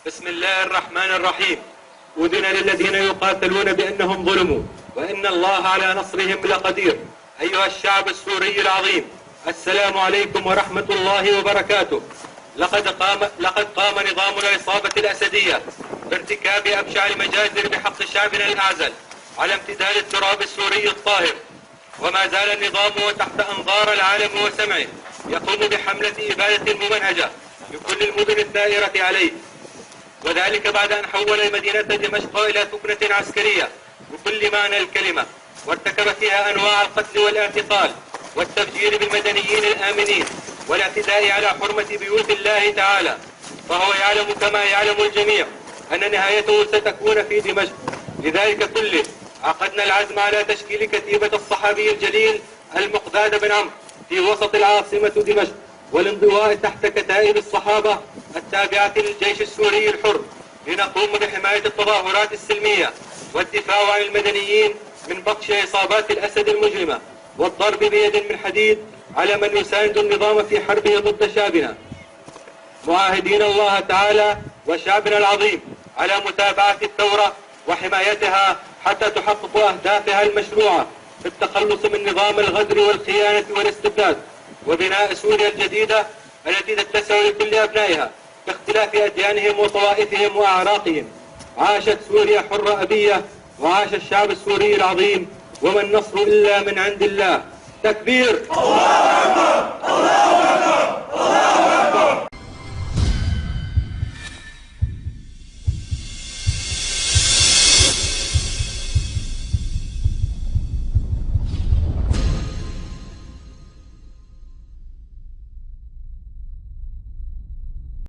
بسم الله الرحمن الرحيم. أذن للذين يقاتلون بأنهم ظلموا وإن الله على نصرهم لقدير. أيها الشعب السوري العظيم، السلام عليكم ورحمة الله وبركاته. لقد قام نظام العصابة الأسدية بارتكاب أبشع المجازر بحق شعبنا الأعزل على امتداد التراب السوري الطاهر، وما زال النظام وتحت أنظار العالم وسمعه يقوم بحملة إبادة ممنهجة لكل المدن الدائرة عليه، وذلك بعد أن حول مدينة دمشق إلى سكنة عسكرية بكل معنى الكلمة، وارتكب فيها أنواع القتل والاعتقال والتفجير بالمدنيين الآمنين والاعتداء على حرمة بيوت الله تعالى. فهو يعلم كما يعلم الجميع أن نهايته ستكون في دمشق. لذلك كله عقدنا العزم على تشكيل كتيبة الصحابي الجليل المقداد بن عمرو في وسط العاصمة دمشق، والانضواء تحت كتائب الصحابة التابعة للجيش السوري الحر، لنقوم بحماية التظاهرات السلمية والدفاع عن المدنيين من بطش عصابات الأسد المجرمة والضرب بيد من حديد على من يساند النظام في حربه ضد شعبنا، معاهدين الله تعالى وشعبنا العظيم على متابعة الثورة وحمايتها حتى تحقق أهدافها المشروعة في التخلص من نظام الغدر والخيانة والاستبداد، وبناء سوريا الجديدة التي تتسع لكل أبنائها باختلاف أديانهم وطوائفهم وأعراقهم. عاشت سوريا حرة أبية، وعاش الشعب السوري العظيم، وما النصر إلا من عند الله. تكبير! الله أكبر! الله أكبر! الله أكبر!